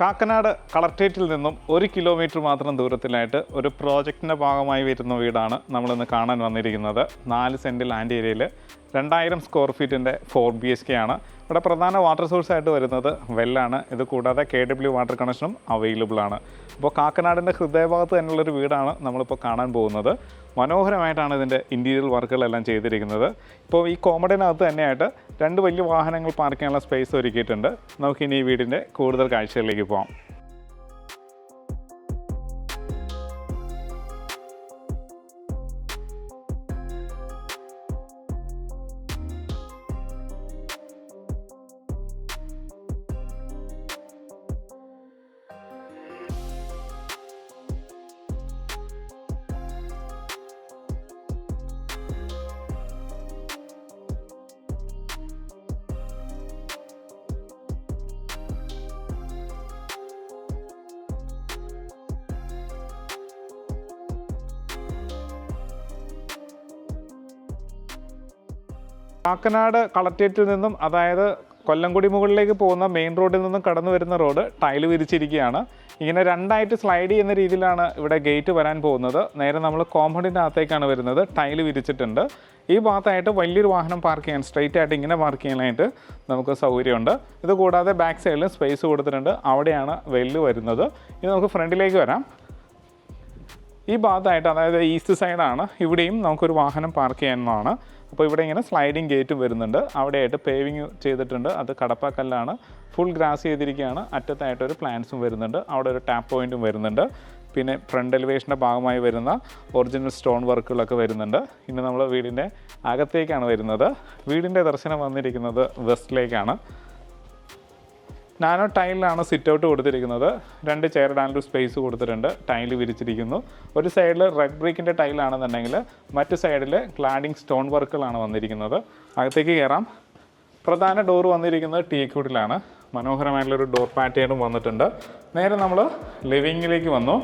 കാക്കനാട് കളക്ട്രേറ്റിൽ നിന്നും 1 കിലോമീറ്റർ മാത്രം ദൂരത്തിലായിട്ട് ഒരു പ്രോജക്റ്റിൻ്റെ ഭാഗമായി വരുന്ന വീടാണ് നമ്മളിന്ന് കാണാൻ വന്നിരിക്കുന്നത്. 4 സെൻറ്റ് ലാൻഡ് ഏരിയയിൽ 2000 സ്ക്വയർ ഫീറ്റിൻ്റെ 4 BHK ആണ്. ഇവിടെ പ്രധാന വാട്ടർ സോഴ്സായിട്ട് വരുന്നത് വെല്ലാണ്. ഇത് കൂടാതെ KW വാട്ടർ കണക്ഷനും അവൈലബിൾ ആണ്. അപ്പോൾ കാക്കനാടിൻ്റെ ഹൃദയഭാഗത്ത് തന്നെയുള്ളൊരു വീടാണ് നമ്മളിപ്പോൾ കാണാൻ പോകുന്നത്. മനോഹരമായിട്ടാണ് ഇതിൻ്റെ ഇൻറ്റീരിയർ വർക്കുകളെല്ലാം ചെയ്തിരിക്കുന്നത്. ഇപ്പോൾ ഈ കോമഡിനകത്ത് തന്നെയായിട്ട് 2 വലിയ വാഹനങ്ങൾ പാർക്ക് ചെയ്യാനുള്ള സ്പേസ് ഒരുക്കിയിട്ടുണ്ട്. നമുക്കിനി ഈ വീടിൻ്റെ കൂടുതൽ കാഴ്ചകളിലേക്ക് പോകാം. കാക്കനാട് കളക്ട്രേറ്റിൽ നിന്നും, അതായത് കൊല്ലംകുടി മുകളിലേക്ക് പോകുന്ന മെയിൻ റോഡിൽ നിന്നും കടന്നു വരുന്ന റോഡ് ടൈല് വിരിച്ചിരിക്കുകയാണ്. ഇങ്ങനെ 2ആയിട്ട് സ്ലൈഡ് ചെയ്യുന്ന രീതിയിലാണ് ഇവിടെ ഗേറ്റ് വരാൻ പോകുന്നത്. നേരെ നമ്മൾ കോമ്പൗണ്ടിൻ്റെ അകത്തേക്കാണ് വരുന്നത്. ടൈല് വിരിച്ചിട്ടുണ്ട്. ഈ ഭാഗത്തായിട്ട് വലിയൊരു വാഹനം പാർക്ക് ചെയ്യാൻ, സ്ട്രെയിറ്റ് ആയിട്ട് ഇങ്ങനെ പാർക്ക് ചെയ്യാനായിട്ട് നമുക്ക് സൗകര്യമുണ്ട്. ഇത് കൂടാതെ ബാക്ക് സൈഡിൽ സ്പേസ് കൊടുത്തിട്ടുണ്ട്. അവിടെയാണ് വെല്ല് വരുന്നത്. ഇനി നമുക്ക് ഫ്രണ്ടിലേക്ക് വരാം. ഈ ഭാഗത്തായിട്ട്, അതായത് ഈസ്റ്റ് സൈഡാണ്, ഇവിടെയും നമുക്കൊരു വാഹനം പാർക്ക് ചെയ്യാവുന്നതാണ്. അപ്പോൾ ഇവിടെ ഇങ്ങനെ സ്ലൈഡിങ് ഗേറ്റും വരുന്നുണ്ട്. അവിടെയായിട്ട് പേവിങ് ചെയ്തിട്ടുണ്ട്. അത് കടപ്പാക്കല്ലാണ്. ഫുൾ ഗ്രാസ് ചെയ്തിരിക്കുകയാണ്. അറ്റത്തായിട്ടൊരു പ്ലാന്റ്സും വരുന്നുണ്ട്. അവിടെ ഒരു ടാപ്പ് പോയിൻറ്റും വരുന്നുണ്ട്. പിന്നെ ഫ്രണ്ട് എലിവേഷൻ്റെ ഭാഗമായി വരുന്ന ഒറിജിനൽ സ്റ്റോൺ വർക്കുകളൊക്കെ വരുന്നുണ്ട്. ഇനി നമ്മൾ വീടിൻ്റെ അകത്തേക്കാണ് വരുന്നത്. വീടിൻ്റെ ദർശനം വന്നിരിക്കുന്നത് വെസ്റ്റിലേക്കാണ്. നാനോ ടൈലിലാണ് സിറ്റ് ഔട്ട് കൊടുത്തിരിക്കുന്നത്. 2 ചെയർ ഇടാനൊരു സ്പേസ് കൊടുത്തിട്ടുണ്ട്. ടൈല് വിരിച്ചിരിക്കുന്നു. ഒരു സൈഡിൽ റെഡ് ബ്രിക്കിൻ്റെ ടൈലാണെന്നുണ്ടെങ്കിൽ മറ്റു സൈഡിൽ ക്ലാഡിങ് സ്റ്റോൺ വർക്കുകളാണ് വന്നിരിക്കുന്നത്. അകത്തേക്ക് കയറാം. പ്രധാന ഡോർ വന്നിരിക്കുന്നത് ടീക്വുഡിലാണ്. മനോഹരമായിട്ടുള്ളൊരു ഡോർ പാറ്റേണും വന്നിട്ടുണ്ട്. നേരെ നമ്മൾ ലിവിങ്ങിലേക്ക് വന്നു.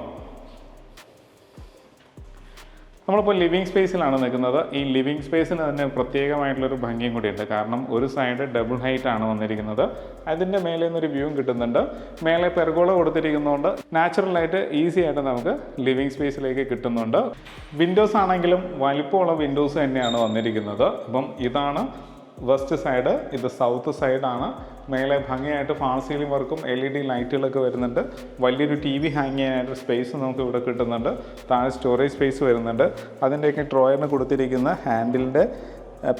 നമ്മളിപ്പോൾ ലിവിങ് സ്പേസിലാണ് നിൽക്കുന്നത്. ഈ ലിവിങ് സ്പേസിന് തന്നെ പ്രത്യേകമായിട്ടുള്ളൊരു ഭംഗിയും കൂടിയുണ്ട്. കാരണം ഒരു സൈഡ് ഡബിൾ ഹൈറ്റ് ആണ് വന്നിരിക്കുന്നത്. അതിൻ്റെ മേലെ നിന്നൊരു വ്യൂവും കിട്ടുന്നുണ്ട്. മേലെ പെർഗോള കൊടുത്തിരിക്കുന്നതുകൊണ്ട് നാച്ചുറലായിട്ട് ഈസി ആയിട്ട് നമുക്ക് ലിവിങ് സ്പേസിലേക്ക് കിട്ടുന്നുണ്ട്. വിൻഡോസ് ആണെങ്കിലും വലിപ്പമുള്ള വിൻഡോസ് തന്നെയാണ് വന്നിരിക്കുന്നത്. അപ്പം ഇതാണ് വെസ്റ്റ് സൈഡ്, ഇത് സൗത്ത് സൈഡാണ്. മേലെ ഭംഗിയായിട്ട് ഫാൾ സീലിംഗ് വർക്കും LED ലൈറ്റുകളൊക്കെ വരുന്നുണ്ട്. വലിയൊരു TV ഹാങ് ചെയ്യാനായിട്ട് സ്പേസ് നമുക്ക് ഇവിടെ കിട്ടുന്നുണ്ട്. താഴെ സ്റ്റോറേജ് സ്പേസ് വരുന്നുണ്ട്. അതിൻ്റെയൊക്കെ ഡ്രോയറിന് കൊടുത്തിരിക്കുന്ന ഹാൻഡിലിൻ്റെ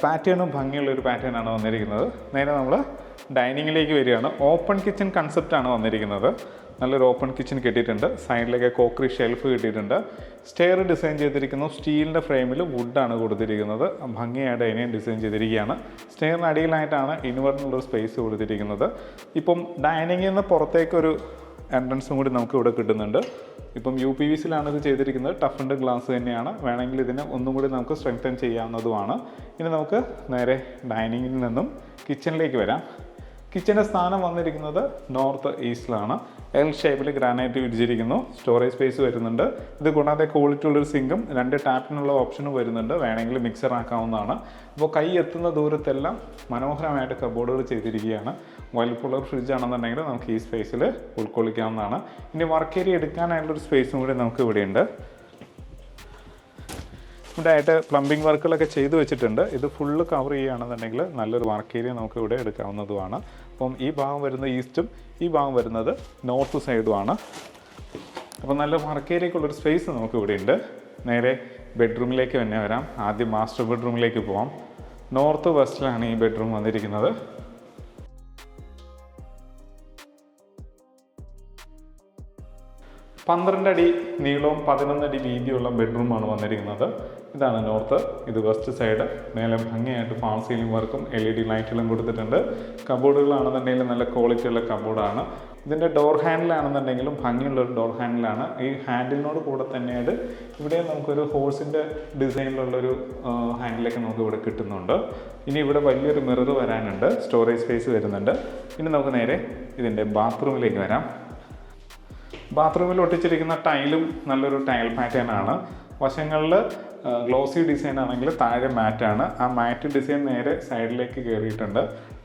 പാറ്റേണും ഭംഗിയുള്ളൊരു പാറ്റേണാണ് വന്നിരിക്കുന്നത്. നേരെ നമ്മൾ ഡൈനിങ്ങിലേക്ക് വരികയാണ്. ഓപ്പൺ കിച്ചൺ കൺസെപ്റ്റാണ് വന്നിരിക്കുന്നത്. നല്ലൊരു ഓപ്പൺ കിച്ചൺ കിട്ടിയിട്ടുണ്ട്. സൈഡിലേക്ക് കോക്രി ഷെൽഫ് കിട്ടിയിട്ടുണ്ട്. സ്റ്റെയർ ഡിസൈൻ ചെയ്തിരിക്കുന്നു. സ്റ്റീലിൻ്റെ ഫ്രെയിമിൽ വുഡാണ് കൊടുത്തിരിക്കുന്നത്. ഭംഗിയായിട്ട് അതിനെയും ഡിസൈൻ ചെയ്തിരിക്കുകയാണ്. സ്റ്റെയറിന് അടിയിലായിട്ടാണ് ഇൻവെർട്ടറിനുള്ളൊരു സ്പേസ് കൊടുത്തിരിക്കുന്നത്. ഇപ്പം ഡൈനിങ്ങിൽ നിന്ന് പുറത്തേക്കൊരു എൻട്രൻസും കൂടി നമുക്ക് ഇവിടെ കിട്ടുന്നുണ്ട്. ഇപ്പം UPVCയിലാണ് ഇത് ചെയ്തിരിക്കുന്നത്. ടഫൻഡ് ഗ്ലാസ് തന്നെയാണ്. വേണമെങ്കിൽ ഇതിനെ ഒന്നും കൂടി നമുക്ക് സ്ട്രെങ്തൻ ചെയ്യാവുന്നതുമാണ്. ഇനി നമുക്ക് നേരെ ഡൈനിങ്ങിൽ നിന്നും കിച്ചണിലേക്ക് വരാം. കിച്ചൻ്റെ സ്ഥാനം വന്നിരിക്കുന്നത് നോർത്ത് ഈസ്റ്റിലാണ്. L ഷേപ്പിൽ ഗ്രാനൈറ്റ് വിരിച്ചിരിക്കുന്നു. സ്റ്റോറേജ് സ്പേസ് വരുന്നുണ്ട്. ഇത് കൂടാതെ ക്വാളിറ്റി ഉള്ളൊരു സിങ്കും 2 ടാപ്പിനുള്ള ഓപ്ഷനും വരുന്നുണ്ട്. വേണമെങ്കിൽ മിക്സർ ആക്കാവുന്നതാണ്. അപ്പോൾ കൈ എത്തുന്ന ദൂരത്തെല്ലാം മനോഹരമായിട്ട് കബോർഡുകൾ ചെയ്തിരിക്കുകയാണ്. വലിപ്പമുള്ള ഫ്രിഡ്ജ് ആണെന്നുണ്ടെങ്കിൽ നമുക്ക് ഈ സ്പേസിൽ ഉൾക്കൊള്ളിക്കാവുന്നതാണ്. ഇനി വർക്ക് ഏരിയ എടുക്കാനായിട്ടുള്ളൊരു സ്പേസും കൂടി നമുക്ക് ഇവിടെയുണ്ട്. ഇവിടെ ആയിട്ട് പ്ലംബിംഗ് വർക്കുകളൊക്കെ ചെയ്തു വെച്ചിട്ടുണ്ട്. ഇത് ഫുള്ള് കവർ ചെയ്യുകയാണെന്നുണ്ടെങ്കിൽ നല്ലൊരു വർക്ക് ഏരിയ നമുക്ക് ഇവിടെ എടുക്കാവുന്നതുമാണ്. അപ്പം ഈ ഭാഗം വരുന്ന ഈസ്റ്റും ഈ ഭാഗം വരുന്നത് നോർത്ത് സൈഡുമാണ്. അപ്പം നല്ല വർക്ക് ഏരിയക്കുള്ളൊരു സ്പേസ് നമുക്ക് ഇവിടെ ഉണ്ട്. നേരെ ബെഡ്റൂമിലേക്ക് തന്നെ വരാം. ആദ്യം മാസ്റ്റർ ബെഡ്റൂമിലേക്ക് പോവാം. നോർത്ത് വെസ്റ്റിലാണ് ഈ ബെഡ്റൂം വന്നിരിക്കുന്നത്. പന്ത്രണ്ട് അടി നീളവും 11 അടി വീതിയുള്ള ബെഡ്റൂമാണ് വന്നിരിക്കുന്നത്. ഇതാണ് നോർത്ത്, ഇത് വെസ്റ്റ് സൈഡ്. മേലെ ഭംഗിയായിട്ട് ഫാൾ സീലിംഗ് വർക്കും LED ലൈറ്റുകളും കൊടുത്തിട്ടുണ്ട്. കബോർഡുകളാണെന്നുണ്ടെങ്കിൽ നല്ല ക്വാളിറ്റിയുള്ള കബോർഡാണ്. ഇതിൻ്റെ ഡോർ ഹാൻഡിലാണെന്നുണ്ടെങ്കിലും ഭംഗിയുള്ളൊരു ഡോർ ഹാൻഡിലാണ്. ഈ ഹാൻഡിലിനോട് കൂടെ തന്നെയായിട്ട് ഇവിടെ നമുക്കൊരു ഹോഴ്സിൻ്റെ ഡിസൈനിലുള്ളൊരു ഹാൻഡിലൊക്കെ നമുക്ക് ഇവിടെ കിട്ടുന്നുണ്ട്. ഇനി ഇവിടെ വലിയൊരു മിറർ വരാനുണ്ട്. സ്റ്റോറേജ് സ്പേസ് വരുന്നുണ്ട്. ഇനി നമുക്ക് നേരെ ഇതിൻ്റെ ബാത്റൂമിലേക്ക് വരാം. ബാത്റൂമിൽ ഒട്ടിച്ചിരിക്കുന്ന ടൈലും നല്ലൊരു ടൈൽ പാറ്റേൺ ആണ്. വശങ്ങളിൽ ഗ്ലോസി ഡിസൈൻ ആണെങ്കിൽ താഴെ മാറ്റാണ്. ആ മാറ്റ് ഡിസൈൻ നേരെ സൈഡിലേക്ക് കയറിയിട്ടുണ്ട്.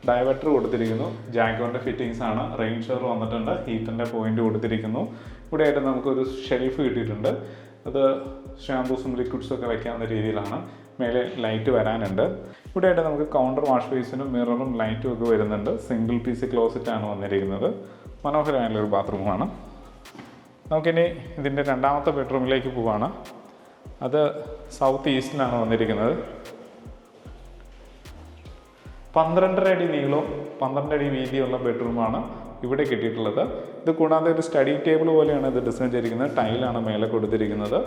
ഡൈവർട്ടർ കൊടുത്തിരിക്കുന്നു, ജാക്കോൻ്റെ ഫിറ്റിങ്സ് ആണ്, റെയിൻ ഷവർ വന്നിട്ടുണ്ട്, ഹീറ്ററിൻ്റെ പോയിന്റ് കൊടുത്തിരിക്കുന്നു. ഇവിടെയായിട്ട് നമുക്കൊരു ഷെൽഫ് കിട്ടിയിട്ടുണ്ട്. അത് ഷാമ്പൂസും ലിക്വിഡ്സും ഒക്കെ വയ്ക്കാവുന്ന രീതിയിലാണ്. മേലെ ലൈറ്റ് വരാനുണ്ട്. ഇവിടെയായിട്ട് നമുക്ക് കൗണ്ടർ വാഷ് ബേസിനും മിററും ലൈറ്റും ഒക്കെ വരുന്നുണ്ട്. സിംഗിൾ പീസ് ക്ലോസറ്റാണ് വന്നിരിക്കുന്നത്. മനോഹരമായുള്ളൊരു ബാത്റൂമാണ്. നമുക്കിനി ഇതിൻ്റെ രണ്ടാമത്തെ ബെഡ്റൂമിലേക്ക് പോവാണ്. അത് സൗത്ത് ഈസ്റ്റിലാണ് വന്നിരിക്കുന്നത്. 12.5 അടി നീളവും 12 അടി വീതിയുള്ള ബെഡ്റൂമാണ് ഇവിടെ കിട്ടിയിട്ടുള്ളത്. ഇത് കൂടാതെ ഒരു സ്റ്റഡി ടേബിൾ പോലെയാണ് ഇത് ഡിസൈൻ ചെയ്തിരിക്കുന്നത്. ടൈലാണ് മേലെ കൊടുത്തിരിക്കുന്നത്.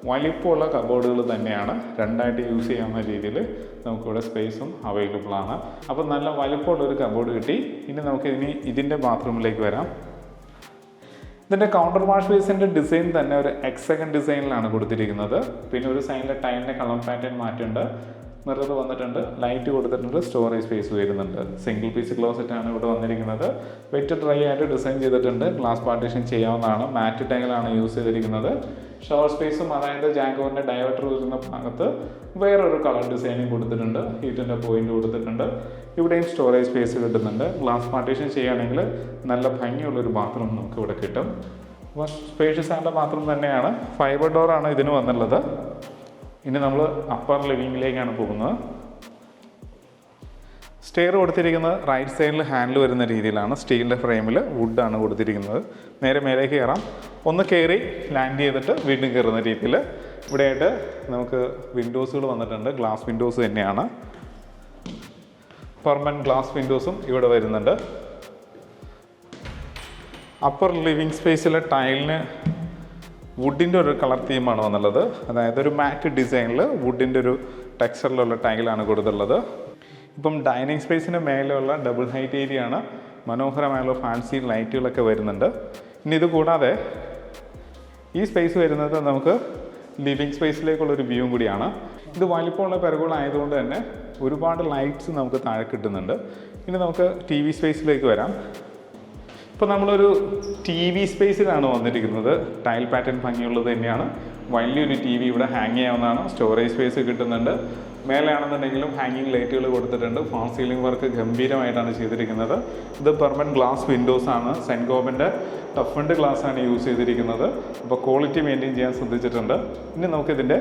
വലിപ്പമുള്ള കബോർഡുകൾ തന്നെയാണ്. രണ്ടായിട്ട് യൂസ് ചെയ്യാവുന്ന രീതിയിൽ നമുക്കിവിടെ സ്പേസും അവൈലബിൾ ആണ്. അപ്പോൾ നല്ല വലിപ്പമുള്ളൊരു കബോർഡ് കിട്ടി. ഇനി നമുക്ക് ഇതിൻ്റെ ബാത്റൂമിലേക്ക് വരാം. ഇതിൻ്റെ കൗണ്ടർ വാഷ് ബേസിൻ്റെ ഡിസൈൻ തന്നെ ഒരു ഹെക്സഗൺ ഡിസൈനിലാണ് കൊടുത്തിരിക്കുന്നത്. പിന്നെ ഒരു സൈഡിലെ ടൈലിൻ്റെ കളർ പാറ്റേൺ മാറ്റുണ്ട്, മിറർ വന്നിട്ടുണ്ട്, ലൈറ്റ് കൊടുത്തിട്ടുണ്ട്, സ്റ്റോറേജ് സ്പേസ് വരുന്നുണ്ട്. സിംഗിൾ പീസ് ക്ലോസറ്റാണ് ഇവിടെ വന്നിരിക്കുന്നത്. വെറ്റ് ഡ്രൈ ആയിട്ട് ഡിസൈൻ ചെയ്തിട്ടുണ്ട്. ഗ്ലാസ് പാർട്ടീഷൻ ചെയ്യാവുന്നതാണ്. മാറ്റ് ടൈലാണ് യൂസ് ചെയ്തിരിക്കുന്നത്. ഷവർ സ്പേസും അതായത് ജാക്കോറിൻ്റെ ഡൈവർട്ടർ വരുന്ന ഭാഗത്ത് വേറൊരു കളർ ഡിസൈനിങ് കൊടുത്തിട്ടുണ്ട്. ഹീറ്റിൻ്റെ പോയിന്റ് കൊടുത്തിട്ടുണ്ട്. ഇവിടെയും സ്റ്റോറേജ് സ്പേസ് കിട്ടുന്നുണ്ട്. ഗ്ലാസ് പാർട്ടീഷൻ ചെയ്യുകയാണെങ്കിൽ നല്ല ഭംഗിയുള്ളൊരു ബാത്റൂം നമുക്ക് ഇവിടെ കിട്ടും. അപ്പോൾ സ്പേഷ്യസ് ആയിട്ടുള്ള ബാത്റൂം തന്നെയാണ്. ഫൈബർ ഡോറാണ് ഇതിന് വന്നുള്ളത്. ഇനി നമ്മൾ അപ്പർ ലിവിങ്ങിലേക്കാണ് പോകുന്നത്. സ്റ്റെയർ കൊടുത്തിരിക്കുന്നത് റൈറ്റ് സൈഡിൽ ഹാൻഡിൽ വരുന്ന രീതിയിലാണ്. സ്റ്റീലിൻ്റെ ഫ്രെയിമിൽ വുഡാണ് കൊടുത്തിരിക്കുന്നത്. നേരെ മേലേക്ക് കയറാം. ഒന്ന് കയറി ലാൻഡ് ചെയ്തിട്ട് വീണ്ടും കയറുന്ന രീതിയിൽ. ഇവിടെയായിട്ട് നമുക്ക് വിൻഡോസുകൾ വന്നിട്ടുണ്ട്. ഗ്ലാസ് വിൻഡോസ് തന്നെയാണ്. പെർമനൻറ്റ് ഗ്ലാസ് വിൻഡോസും ഇവിടെ വരുന്നുണ്ട്. അപ്പർ ലിവിങ് സ്പേസിലെ ടൈലിന് വുഡിൻ്റെ ഒരു കളർ തീമാണ് വന്നുള്ളത്. അതായത് ഒരു മാറ്റ് ഡിസൈനിൽ വുഡിൻ്റെ ഒരു ടെക്സ്ചറിലുള്ള ടൈലാണ് കൊടുത്തുള്ളത്. ഇപ്പം ഡൈനിങ് സ്പേസിന് മേലെയുള്ള ഡബിൾ ഹൈറ്റ് ഏരിയ ആണ്. മനോഹരമായുള്ള ഫാൻസി ലൈറ്റുകളൊക്കെ വരുന്നുണ്ട്. ഇനി ഇത് കൂടാതെ ഈ സ്പേസ് വരുന്നത് നമുക്ക് ലിവിങ് സ്പേസിലേക്കുള്ളൊരു വ്യൂവും കൂടിയാണ്. ഇത് വലിപ്പമുള്ള പെർഗോളായതുകൊണ്ട് തന്നെ ഒരുപാട് ലൈറ്റ്സ് നമുക്ക് താഴെ കിട്ടുന്നുണ്ട്. ഇനി നമുക്ക് ടി വി സ്പേസിലേക്ക് വരാം. ഇപ്പോൾ നമ്മളൊരു ടി വി സ്പേസിലാണ് വന്നിരിക്കുന്നത്. ടൈൽ പാറ്റേൺ ഭംഗിയുള്ളത് തന്നെയാണ്. വലിയൊരു ടി വി ഇവിടെ ഹാങ് ചെയ്യാവുന്നതാണ്. സ്റ്റോറേജ് സ്പേസ് കിട്ടുന്നുണ്ട്. മേലെയാണെന്നുണ്ടെങ്കിലും ഹാങ്ങിങ് ലൈറ്റുകൾ കൊടുത്തിട്ടുണ്ട്. ഫാൾ സീലിംഗ് വർക്ക് ഗംഭീരമായിട്ടാണ് ചെയ്തിരിക്കുന്നത്. ഇത് പെർമനൻറ്റ് ഗ്ലാസ് വിൻഡോസ് ആണ്. സെൻഗോബിൻ്റെ ടഫൻഡ് ഗ്ലാസ് ആണ് യൂസ് ചെയ്തിരിക്കുന്നത്. അപ്പോൾ ക്വാളിറ്റി മെയിൻറ്റെയിൻ ചെയ്യാൻ ശ്രദ്ധിച്ചിട്ടുണ്ട്. ഇനി നമുക്കിതിൻ്റെ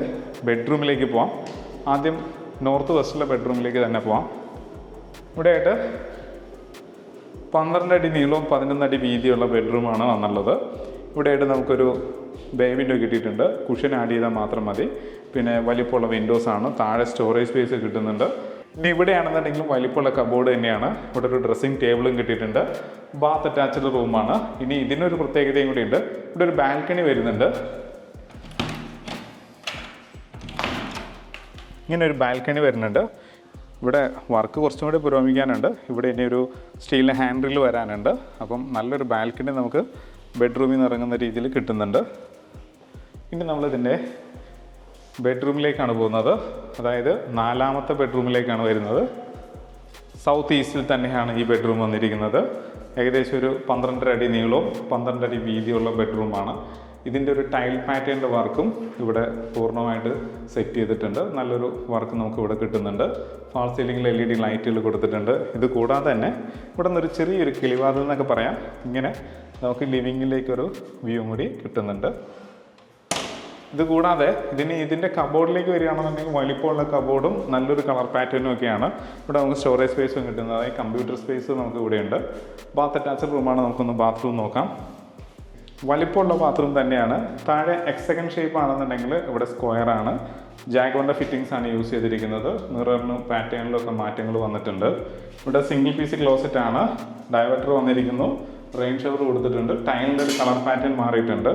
ബെഡ്റൂമിലേക്ക് പോവാം. ആദ്യം നോർത്ത് വെസ്റ്റിലെ ബെഡ്റൂമിലേക്ക് തന്നെ പോവാം. ഇവിടെയായിട്ട് 12 അടി നീളവും 11 അടി വീതിയുള്ള ബെഡ്റൂമാണ് വന്നുള്ളത്. ഇവിടെയായിട്ട് നമുക്കൊരു ബേ വിൻഡോ കിട്ടിയിട്ടുണ്ട്. കുഷൻ ആഡ് ചെയ്താൽ മാത്രം മതി. പിന്നെ വലിപ്പമുള്ള വിൻഡോസാണ്. താഴെ സ്റ്റോറേജ് സ്പേസ് കിട്ടുന്നുണ്ട്. ഇനി ഇവിടെയാണെന്നുണ്ടെങ്കിലും വലിപ്പമുള്ള കബോർഡ് തന്നെയാണ്. ഇവിടെ ഒരു ഡ്രസ്സിംഗ് ടേബിളും കിട്ടിയിട്ടുണ്ട്. ബാത്ത് അറ്റാച്ച്ഡ് റൂമാണ്. ഇനി ഇതിനൊരു പ്രത്യേകതയും കൂടി ഉണ്ട്. ഇവിടെ ഒരു ബാൽക്കണി വരുന്നുണ്ട്. ഇങ്ങനെ ഒരു ബാൽക്കണി വരുന്നുണ്ട്. ഇവിടെ വർക്ക് കുറച്ചും കൂടി പുരോഗമിക്കാനുണ്ട്. ഇവിടെ ഇനി ഒരു സ്റ്റീലിൻ്റെ ഹാൻഡിൽ വരാനുണ്ട്. അപ്പം നല്ലൊരു ബാൽക്കണി നമുക്ക് ബെഡ്റൂമിൽ നിന്ന് ഇറങ്ങുന്ന രീതിയിൽ കിട്ടുന്നുണ്ട്. ഇനി നമ്മളിതിൻ്റെ ബെഡ്റൂമിലേക്കാണ് പോകുന്നത്. അതായത് 4ാമത്തെ ബെഡ്റൂമിലേക്കാണ് വരുന്നത്. സൗത്ത് ഈസ്റ്റിൽ തന്നെയാണ് ഈ ബെഡ്റൂം വന്നിരിക്കുന്നത്. ഏകദേശം ഒരു 12.5 അടി നീളവും 12 അടി വീതിയുള്ള ബെഡ്റൂമാണ്. ഇതിൻ്റെ ഒരു ടൈൽ പാറ്റേണിൻ്റെ വർക്കും ഇവിടെ പൂർണ്ണമായിട്ട് സെറ്റ് ചെയ്തിട്ടുണ്ട്. നല്ലൊരു വർക്ക് നമുക്ക് ഇവിടെ കിട്ടുന്നുണ്ട്. ഫാൾ സീലിംഗിൽ LED ലൈറ്റുകൾ കൊടുത്തിട്ടുണ്ട്. ഇത് കൂടാതെ തന്നെ ഇവിടെ നിന്നൊരു ചെറിയൊരു കിളിവാതിൽ എന്നൊക്കെ പറയാം. ഇങ്ങനെ നമുക്ക് ലിവിങ്ങിലേക്കൊരു വ്യൂ കൂടി കിട്ടുന്നുണ്ട്. ഇത് കൂടാതെ ഇതിൻ്റെ കബോർഡിലേക്ക് വരികയാണെന്നുണ്ടെങ്കിൽ വലിപ്പമുള്ള കബോർഡും നല്ലൊരു കളർ പാറ്റേണും ഒക്കെയാണ്. ഇവിടെ നമുക്ക് സ്റ്റോറേജ് സ്പേസും കിട്ടുന്നത്. അതായത് കമ്പ്യൂട്ടർ സ്പേസ് നമുക്ക് ഇവിടെയുണ്ട്. ബാത്ത് അറ്റാച്ച്ഡ് റൂമാണ്. നമുക്കൊന്ന് ബാത്റൂം നോക്കാം. വലിപ്പമുള്ള ബാത്റൂം തന്നെയാണ്. താഴെ ഹെക്സഗൺ ഷേപ്പ് ആണെന്നുണ്ടെങ്കിൽ ഇവിടെ സ്ക്വയറാണ്. ജാഗോറിൻ്റെ ഫിറ്റിങ്സ് ആണ് യൂസ് ചെയ്തിരിക്കുന്നത്. മിററിനും പാറ്റേണിലും ഒക്കെ മാറ്റങ്ങൾ വന്നിട്ടുണ്ട്. ഇവിടെ സിംഗിൾ പീസ് ക്ലോസറ്റ് ആണ്. ഡൈവർട്ടർ വന്നിരിക്കുന്നു. റെയിൻ ഷവർ കൊടുത്തിട്ടുണ്ട്. ടൈലിൻ്റെ ഒരു കളർ പാറ്റേൺ മാറിയിട്ടുണ്ട്.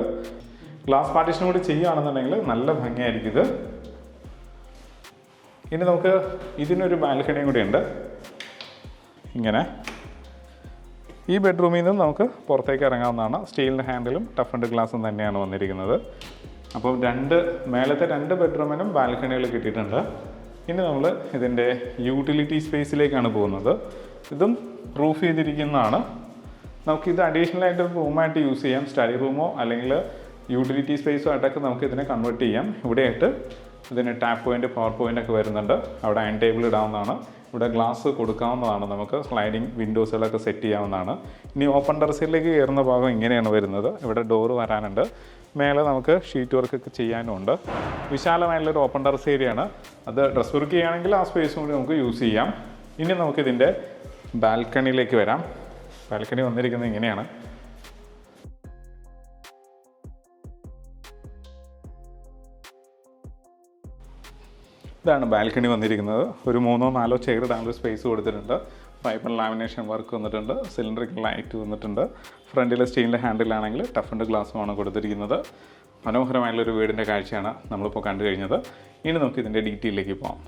ഗ്ലാസ് പാർട്ടീഷൻ കൂടി ചെയ്യുകയാണെന്നുണ്ടെങ്കിൽ നല്ല ഭംഗിയായിരിക്കും ഇത്. ഇനി നമുക്ക് ഇതിനൊരു ബാൽക്കണിയും കൂടി ഉണ്ട്. ഇങ്ങനെ ഈ ബെഡ്റൂമിൽ നിന്നും നമുക്ക് പുറത്തേക്ക് ഇറങ്ങാവുന്നതാണ്. സ്റ്റീലിൻ്റെ ഹാൻഡിലും ടഫൻഡ് ഗ്ലാസും തന്നെയാണ് വന്നിരിക്കുന്നത്. അപ്പം മേലത്തെ 2 ബെഡ്റൂമിനും ബാൽക്കണികൾ കിട്ടിയിട്ടുണ്ട്. ഇനി നമ്മൾ ഇതിൻ്റെ യൂട്ടിലിറ്റി സ്പേസിലേക്കാണ് പോകുന്നത്. ഇതും റൂഫ് ചെയ്തിരിക്കുന്നതാണ്. നമുക്കിത് അഡീഷണലായിട്ട് റൂമായിട്ട് യൂസ് ചെയ്യാം. സ്റ്റഡി റൂമോ അല്ലെങ്കിൽ യൂട്ടിലിറ്റി സ്പേസോ ആയിട്ടൊക്കെ നമുക്ക് ഇതിനെ കൺവേർട്ട് ചെയ്യാം. ഇവിടെയായിട്ട് ഇതിന് ടാപ്പ് പോയിൻ്റ്, പവർ പോയിൻ്റ് ഒക്കെ വരുന്നുണ്ട്. അവിടെ അയൺ ടേബിൾ ഇടാവുന്നതാണ്. ഇവിടെ ഗ്ലാസ് കൊടുക്കാവുന്നതാണ്, നമുക്ക് സ്ലൈഡിങ് വിൻഡോസുകളൊക്കെ സെറ്റ് ചെയ്യാവുന്നതാണ്. ഇനി ഓപ്പൺ ടെറസിലേക്ക് കയറുന്ന ഭാഗം ഇങ്ങനെയാണ് വരുന്നത്. ഇവിടെ ഡോറ് വരാനുണ്ട്, മേലെ നമുക്ക് ഷീറ്റ് വർക്കൊക്കെ ചെയ്യാനുമുണ്ട്. വിശാലമായിട്ടുള്ളൊരു ഓപ്പൺ ടെറസ് ഏരിയയാണ്. അത് ഡ്രസ് വർക്ക് ചെയ്യുകയാണെങ്കിൽ ആ സ്പേസും കൂടി നമുക്ക് യൂസ് ചെയ്യാം. ഇനി നമുക്കിതിൻ്റെ ബാൽക്കണിയിലേക്ക് വരാം. ബാൽക്കണി വന്നിരിക്കുന്നത് ഇങ്ങനെയാണ്. ഇതാണ് ബാൽക്കണി വന്നിരിക്കുന്നത്. ഒരു 3-4 ചെയർ ഇടാനൊരു സ്പേസ് കൊടുത്തിട്ടുണ്ട്. ഫൈബർ ലാമിനേഷൻ വർക്ക് വന്നിട്ടുണ്ട്. സിലിണ്ടറിക്കൽ ലൈറ്റ് വന്നിട്ടുണ്ട്. ഫ്രണ്ടിലെ സ്റ്റീലിൻ്റെ ഹാൻഡിലാണെങ്കിൽ ടഫ് ആൻഡ് ഗ്ലാസ്സുമാണ് കൊടുത്തിരിക്കുന്നത്. മനോഹരമായുള്ളൊരു വീടിൻ്റെ കാഴ്ചയാണ് നമ്മളിപ്പോൾ കണ്ടു കഴിഞ്ഞത്. ഇനി നമുക്ക് ഇതിൻ്റെ ഡീറ്റെയിലേക്ക് പോകാം.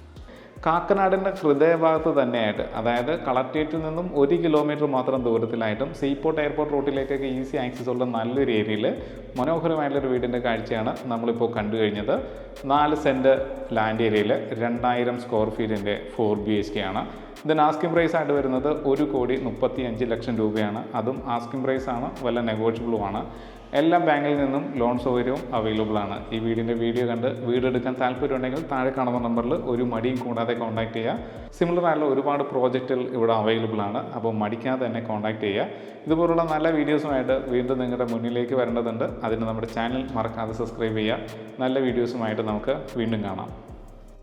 കാക്കനാടിൻ്റെ ഹൃദയഭാഗത്ത് തന്നെയായിട്ട്, അതായത് കളക്ട്രേറ്റിൽ നിന്നും 1 കിലോമീറ്റർ മാത്രം ദൂരത്തിലായിട്ടും സീപോർട്ട് എയർപോർട്ട് റൂട്ടിലേക്കൊക്കെ ഈസി ആക്സസ് ഉള്ള നല്ലൊരു ഏരിയയിൽ മനോഹരമായിട്ടുള്ളൊരു വീടിൻ്റെ കാഴ്ചയാണ് നമ്മളിപ്പോൾ കണ്ടു കഴിഞ്ഞത്. 4 സെൻറ്റ് ലാൻഡ് ഏരിയയിൽ 2000 സ്ക്വയർ ഫീറ്റിൻ്റെ 4 BHK ആണ്. ഇതിന് ആസ്കിംഗ് പ്രൈസ് ആയിട്ട് വരുന്നത് 1,35,00,000 രൂപയാണ്. അതും ആസ്കിംഗ് പ്രൈസ് ആണ്, വല്ല നെഗോഷ്യബിളുമാണ്. എല്ലാ ബാങ്കിൽ നിന്നും ലോൺ സൗകര്യവും അവൈലബിൾ ആണ്. ഈ വീടിൻ്റെ വീഡിയോ കണ്ട് വീടെടുക്കാൻ താല്പര്യമുണ്ടെങ്കിൽ താഴെ കാണുന്ന നമ്പറിൽ ഒരു മടിയും കൂടാതെ കോൺടാക്ട് ചെയ്യുക. സിമിലർ ആയിട്ടുള്ള ഒരുപാട് പ്രോജക്റ്റുകൾ ഇവിടെ അവൈലബിൾ ആണ്. അപ്പോൾ മടിക്കാതെ തന്നെ കോൺടാക്ട് ചെയ്യുക. ഇതുപോലുള്ള നല്ല വീഡിയോസുമായിട്ട് വീണ്ടും നിങ്ങളുടെ മുന്നിലേക്ക് വരേണ്ടതുണ്ട്. അതിന് നമ്മുടെ ചാനൽ മറക്കാതെ സബ്സ്ക്രൈബ് ചെയ്യുക. നല്ല വീഡിയോസുമായിട്ട് നമുക്ക് വീണ്ടും കാണാം.